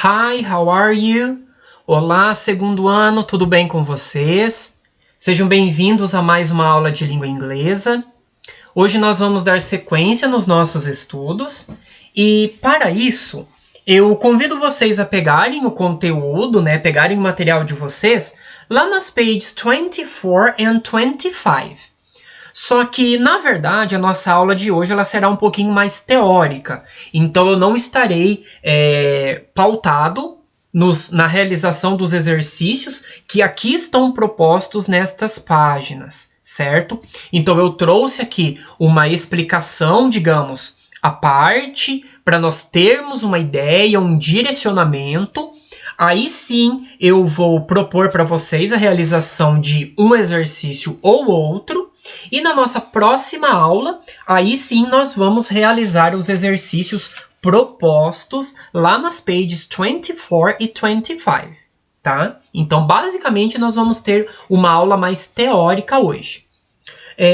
Hi, how are you? Olá, segundo ano, tudo bem com vocês? Sejam bem-vindos a mais uma aula de língua inglesa. Hoje nós vamos dar sequência nos nossos estudos e, para isso, eu convido vocês a pegarem o conteúdo, pegarem o material de vocês lá nas pages 24 and 25. Só que, na verdade, a nossa aula de hoje ela será um pouquinho mais teórica. Então, eu não estarei pautado na realização dos exercícios que aqui estão propostos nestas páginas, certo? Então, eu trouxe aqui uma explicação, digamos, à parte, para nós termos uma ideia, um direcionamento. Aí sim, eu vou propor para vocês a realização de um exercício ou outro. E na nossa próxima aula, aí sim nós vamos realizar os exercícios propostos lá nas pages 24 e 25, tá? Então, basicamente, nós vamos ter uma aula mais teórica hoje.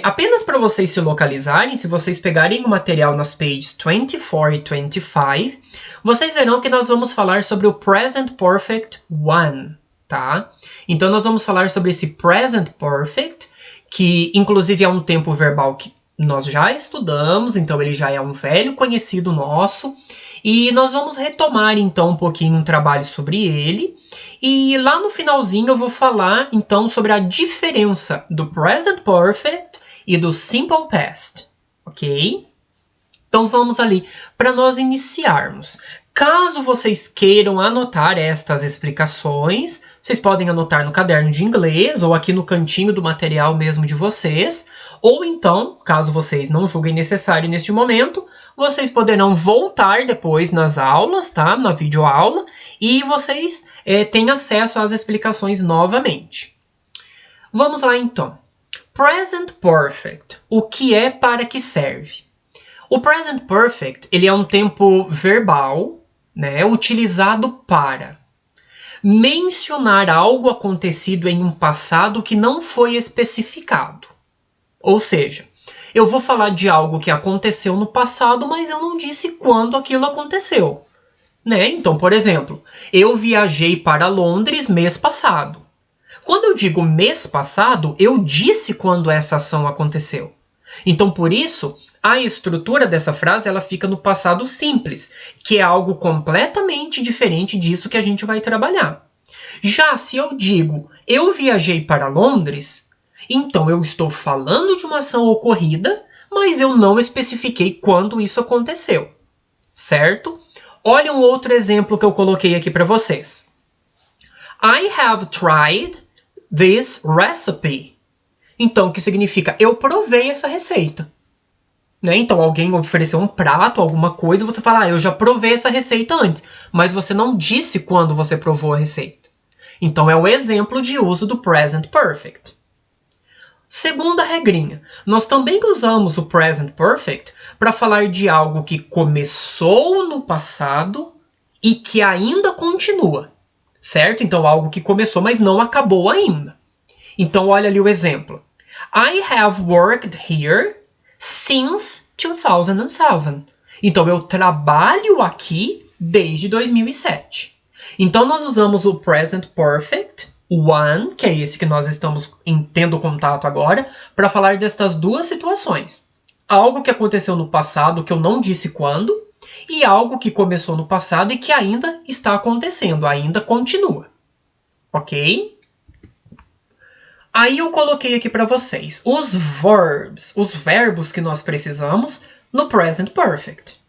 Apenas para vocês se localizarem, se vocês pegarem o material nas pages 24 e 25, vocês verão que nós vamos falar sobre o Present Perfect 1, tá? Então, nós vamos falar sobre esse Present Perfect, que inclusive é um tempo verbal que nós já estudamos, então ele já é um velho conhecido nosso, e nós vamos retomar então um pouquinho um trabalho sobre ele, e lá no finalzinho eu vou falar então sobre a diferença do Present Perfect e do Simple Past, ok? Então vamos ali para nós iniciarmos. Caso vocês queiram anotar estas explicações, vocês podem anotar no caderno de inglês ou aqui no cantinho do material mesmo de vocês. Ou então, caso vocês não julguem necessário neste momento, vocês poderão voltar depois nas aulas, tá? Na videoaula, e vocês têm acesso às explicações novamente. Vamos lá então. Present Perfect. O que é, para que serve? O Present Perfect ele é um tempo verbal, utilizado para mencionar algo acontecido em um passado que não foi especificado. Ou seja, eu vou falar de algo que aconteceu no passado, mas eu não disse quando aquilo aconteceu. Então, por exemplo, eu viajei para Londres mês passado. Quando eu digo mês passado, eu disse quando essa ação aconteceu. Então, por isso, a estrutura dessa frase ela fica no passado simples, que é algo completamente diferente disso que a gente vai trabalhar. Já se eu digo, eu viajei para Londres, então eu estou falando de uma ação ocorrida, mas eu não especifiquei quando isso aconteceu, certo? Olha um outro exemplo que eu coloquei aqui para vocês. I have tried this recipe. Então, o que significa? Eu provei essa receita. Então, alguém ofereceu um prato, alguma coisa, você fala, eu já provei essa receita antes, mas você não disse quando você provou a receita. Então, é o exemplo de uso do Present Perfect. Segunda regrinha, nós também usamos o Present Perfect para falar de algo que começou no passado e que ainda continua, certo? Então, algo que começou, mas não acabou ainda. Então, olha ali o exemplo. I have worked here since 2007. Então, eu trabalho aqui desde 2007. Então, nós usamos o Present Perfect, one, que é esse que nós estamos tendo contato agora, para falar destas duas situações. Algo que aconteceu no passado, que eu não disse quando, e algo que começou no passado e que ainda está acontecendo, ainda continua. Ok? Aí eu coloquei aqui para vocês os verbos que nós precisamos no Present Perfect.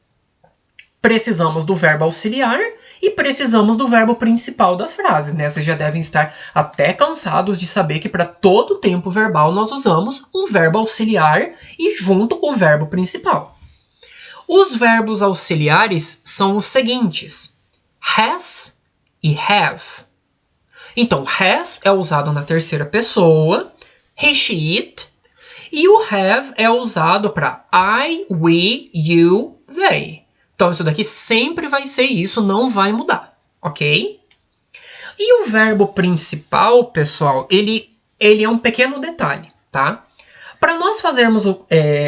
Precisamos do verbo auxiliar e precisamos do verbo principal das frases, Vocês já devem estar até cansados de saber que para todo tempo verbal nós usamos um verbo auxiliar e junto o verbo principal. Os verbos auxiliares são os seguintes: has e have. Então, has é usado na terceira pessoa, he, she, it, e o have é usado para I, we, you, they. Então, isso daqui sempre vai ser isso, não vai mudar, ok? E o verbo principal, pessoal, ele é um pequeno detalhe, tá? Para nós fazermos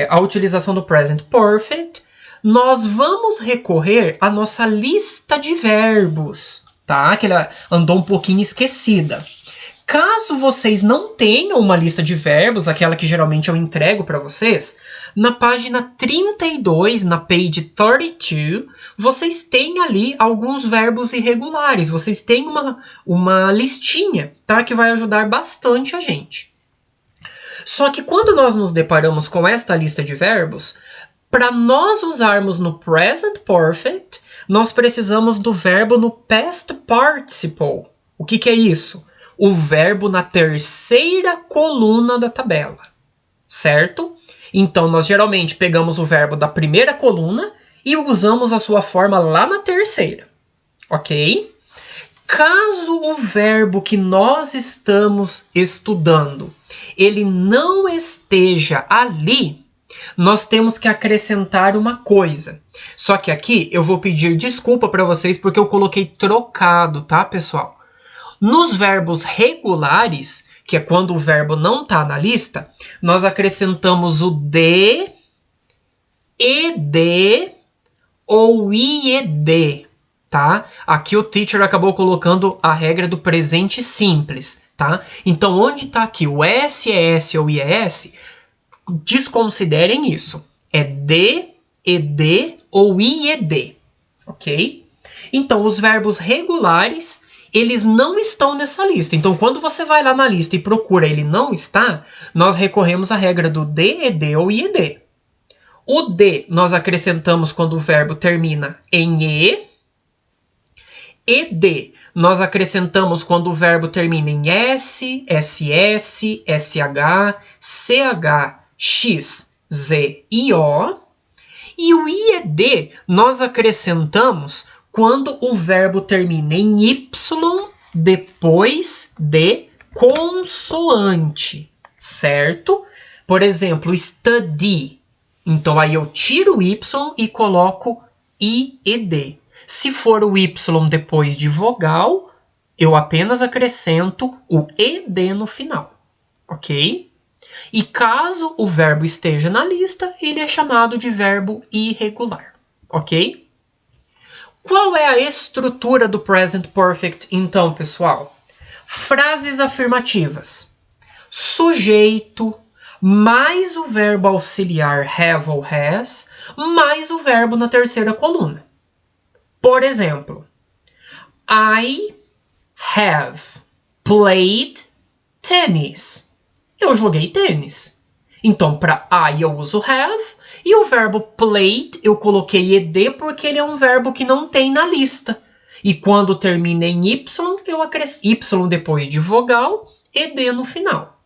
a utilização do Present Perfect, nós vamos recorrer à nossa lista de verbos, tá? Que ela andou um pouquinho esquecida. Caso vocês não tenham uma lista de verbos, aquela que geralmente eu entrego para vocês, na página 32, na page 32, vocês têm ali alguns verbos irregulares. Vocês têm uma listinha, tá? Que vai ajudar bastante a gente. Só que quando nós nos deparamos com esta lista de verbos, para nós usarmos no present perfect, nós precisamos do verbo no past participle. O que é isso? O verbo na terceira coluna da tabela, certo? Então, nós geralmente pegamos o verbo da primeira coluna e usamos a sua forma lá na terceira, ok? Caso o verbo que nós estamos estudando, ele não esteja ali, nós temos que acrescentar uma coisa. Só que aqui eu vou pedir desculpa para vocês porque eu coloquei trocado, tá, pessoal? Nos verbos regulares, que é quando o verbo não está na lista, nós acrescentamos o de, ed ou ied, tá? Aqui o teacher acabou colocando a regra do presente simples, tá? Então, onde está aqui o SES ou IES, desconsiderem isso. É de, ed ou ied, ok? Então, os verbos regulares, eles não estão nessa lista. Então, quando você vai lá na lista e procura ele não está, nós recorremos à regra do de, ed ou ied. O de nós acrescentamos quando o verbo termina em e. Ed nós acrescentamos quando o verbo termina em s, ss, sh, ch, x, z e o. E o ied nós acrescentamos quando o verbo termina em y depois de consoante, certo? Por exemplo, study. Então, aí eu tiro o y e coloco ied. Se for o y depois de vogal, eu apenas acrescento o ed no final, ok? E caso o verbo esteja na lista, ele é chamado de verbo irregular, ok? Qual é a estrutura do present perfect, então, pessoal? Frases afirmativas. Sujeito, mais o verbo auxiliar have ou has, mais o verbo na terceira coluna. Por exemplo, I have played tennis. Eu joguei tênis. Então, para I eu uso have, e o verbo played eu coloquei ed porque ele é um verbo que não tem na lista. E quando termina em y, eu acresço y depois de vogal, ed no final.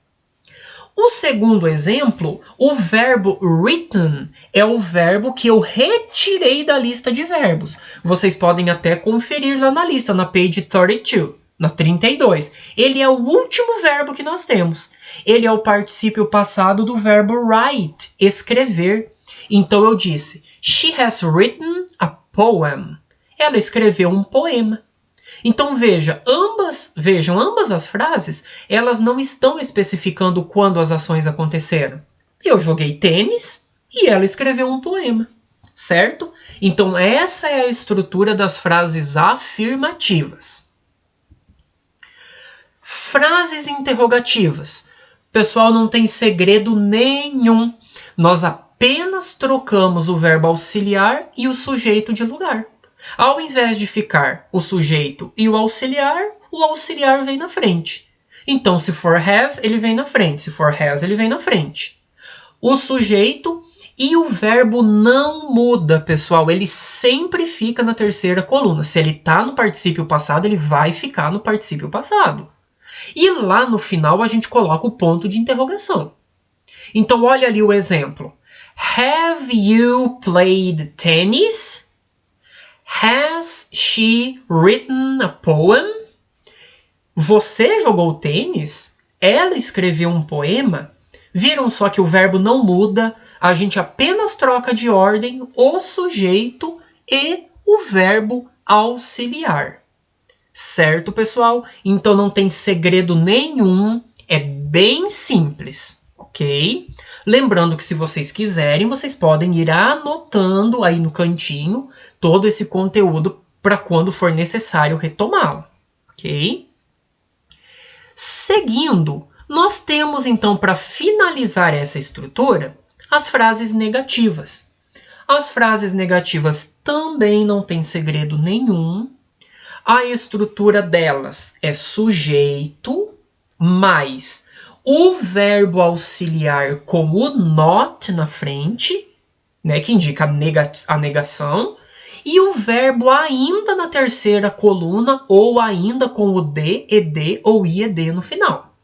O segundo exemplo, o verbo written é o verbo que eu retirei da lista de verbos. Vocês podem até conferir lá na lista, na page 32, na 32. Ele é o último verbo que nós temos. Ele é o particípio passado do verbo write, escrever. Então eu disse, she has written a poem. Ela escreveu um poema. Então vejam, ambas as frases, elas não estão especificando quando as ações aconteceram. Eu joguei tênis e ela escreveu um poema, certo? Então essa é a estrutura das frases afirmativas. Frases interrogativas. Pessoal, não tem segredo nenhum. Nós apenas trocamos o verbo auxiliar e o sujeito de lugar. Ao invés de ficar o sujeito e o auxiliar vem na frente. Então, se for have, ele vem na frente. Se for has, ele vem na frente. O sujeito e o verbo não muda, pessoal. Ele sempre fica na terceira coluna. Se ele está no particípio passado, ele vai ficar no particípio passado. E lá no final, a gente coloca o ponto de interrogação. Então, olha ali o exemplo. Have you played tennis? Has she written a poem? Você jogou tênis? Ela escreveu um poema? Viram só que o verbo não muda, a gente apenas troca de ordem o sujeito e o verbo auxiliar. Certo, pessoal? Então não tem segredo nenhum, é bem simples, ok? Lembrando que se vocês quiserem, vocês podem ir anotando aí no cantinho todo esse conteúdo para quando for necessário retomá-lo, ok? Seguindo, nós temos então, para finalizar essa estrutura, as frases negativas. As frases negativas também não têm segredo nenhum. A estrutura delas é sujeito mais o verbo auxiliar com o not na frente, né, que indica a negação, e o verbo ainda na terceira coluna, ou ainda com o D, ED ou IED no final.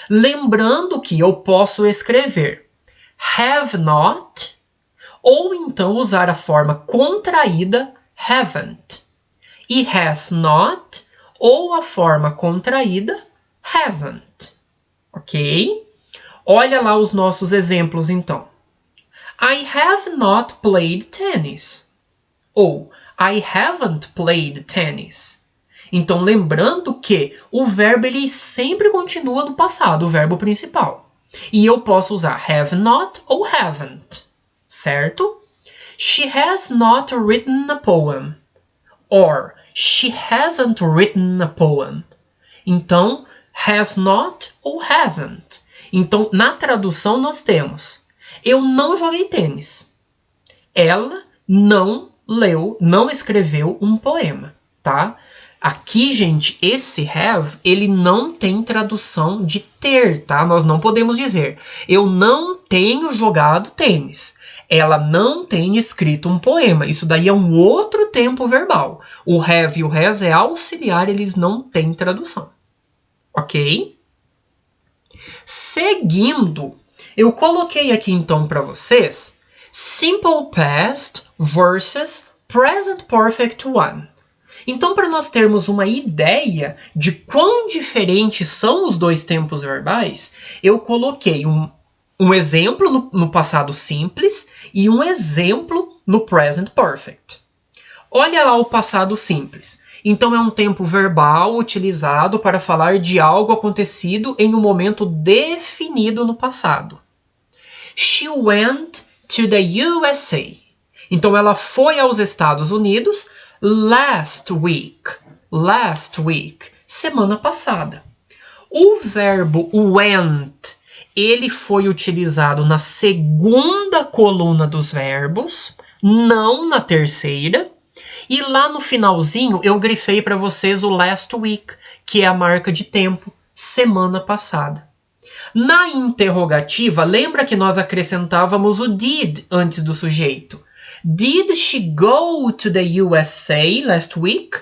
Lembrando que eu posso escrever have not, ou então usar a forma contraída haven't, e has not, ou a forma contraída hasn't, ok? Olha lá os nossos exemplos então. I have not played tennis. Ou I haven't played tennis. Então, lembrando que o verbo ele sempre continua no passado, o verbo principal. E eu posso usar have not ou haven't, certo? She has not written a poem. Or she hasn't written a poem. Então, has not ou hasn't. Então, na tradução nós temos eu não joguei tênis. Ela não leu, não escreveu um poema, tá? Aqui, gente, esse have, ele não tem tradução de ter, tá? Nós não podemos dizer, eu não tenho jogado tênis. Ela não tem escrito um poema. Isso daí é um outro tempo verbal. O have e o has é auxiliar, eles não têm tradução. Ok? Seguindo, eu coloquei aqui então para vocês Simple Past versus Present Perfect One. Então, para nós termos uma ideia de quão diferentes são os dois tempos verbais, eu coloquei um exemplo no passado simples e um exemplo no Present Perfect. Olha lá o passado simples. Então, é um tempo verbal utilizado para falar de algo acontecido em um momento definido no passado. She went to the USA. Então, ela foi aos Estados Unidos last week. Last week. Semana passada. O verbo went, ele foi utilizado na segunda coluna dos verbos, não na terceira. E lá no finalzinho, eu grifei para vocês o last week, que é a marca de tempo, semana passada. Na interrogativa, lembra que nós acrescentávamos o did antes do sujeito? Did she go to the USA last week?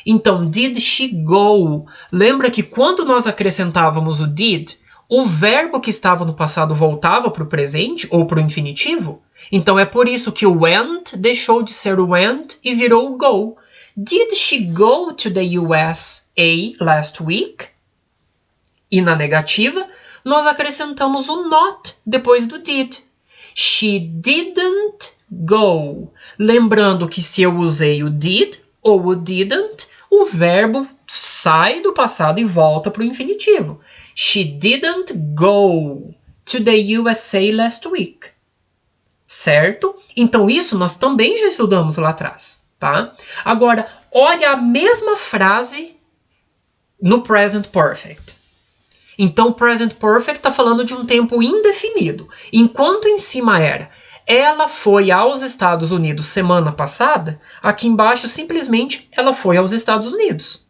Então, did she go? Lembra que quando nós acrescentávamos o did, o verbo que estava no passado voltava para o presente ou para o infinitivo? Então, é por isso que o went deixou de ser o went e virou o go. Did she go to the USA last week? E na negativa, nós acrescentamos o not depois do did. She didn't go. Lembrando que se eu usei o did ou o didn't, o verbo sai do passado e volta para o infinitivo. She didn't go to the USA last week. Certo? Então isso nós também já estudamos lá atrás, tá? Agora, olha a mesma frase no Present Perfect. Então, o Present Perfect está falando de um tempo indefinido. Enquanto em cima era ela foi aos Estados Unidos semana passada, aqui embaixo simplesmente ela foi aos Estados Unidos.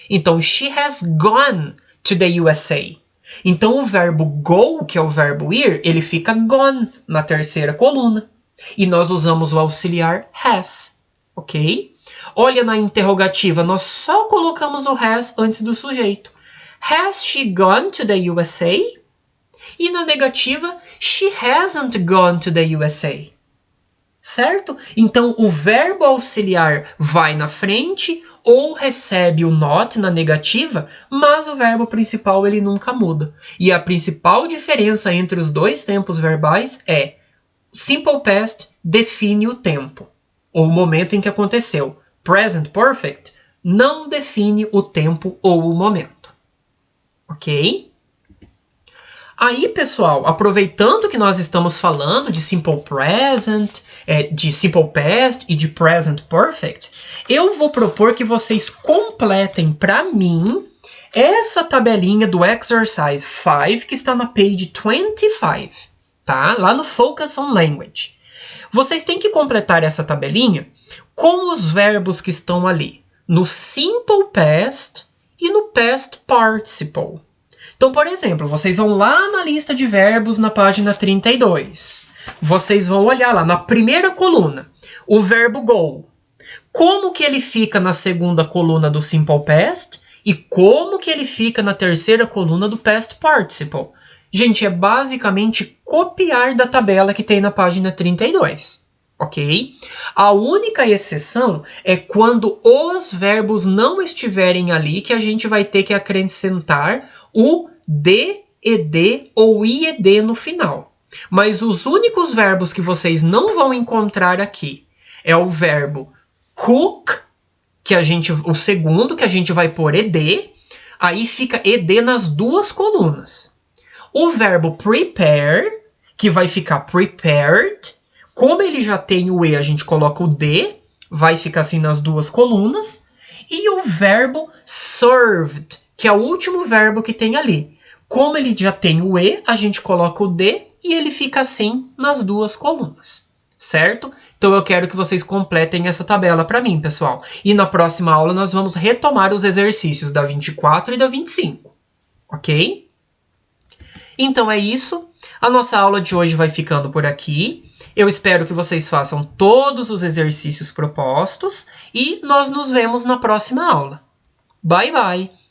Então, she has gone to the USA. Então, o verbo go, que é o verbo ir, ele fica gone na terceira coluna. E nós usamos o auxiliar has, ok? Olha na interrogativa, nós só colocamos o has antes do sujeito. Has she gone to the USA? E na negativa, she hasn't gone to the USA. Certo? Então, o verbo auxiliar vai na frente ou recebe o not na negativa, mas o verbo principal ele nunca muda. E a principal diferença entre os dois tempos verbais é Simple Past define o tempo, ou o momento em que aconteceu. Present Perfect não define o tempo ou o momento. Ok? Aí, pessoal, aproveitando que nós estamos falando de Simple Present, de Simple Past e de Present Perfect, eu vou propor que vocês completem para mim essa tabelinha do Exercise 5 que está na page 25, tá? Lá no Focus on Language. Vocês têm que completar essa tabelinha com os verbos que estão ali, no Simple Past e no Past Participle. Então, por exemplo, vocês vão lá na lista de verbos na página 32. Vocês vão olhar lá na primeira coluna, o verbo go. Como que ele fica na segunda coluna do Simple Past e como que ele fica na terceira coluna do Past Participle. Gente, é basicamente copiar da tabela que tem na página 32. Ok? A única exceção é quando os verbos não estiverem ali, que a gente vai ter que acrescentar o D, ED ou IED no final. Mas os únicos verbos que vocês não vão encontrar aqui é o verbo cook, o segundo, que a gente vai pôr ED, aí fica ED nas duas colunas. O verbo prepare, que vai ficar prepared, como ele já tem o E, a gente coloca o D, vai ficar assim nas duas colunas. E o verbo served, que é o último verbo que tem ali. Como ele já tem o E, a gente coloca o D e ele fica assim nas duas colunas. Certo? Então eu quero que vocês completem essa tabela para mim, pessoal. E na próxima aula nós vamos retomar os exercícios da 24 e da 25. Ok? Então é isso. A nossa aula de hoje vai ficando por aqui. Eu espero que vocês façam todos os exercícios propostos e nós nos vemos na próxima aula. Bye, bye!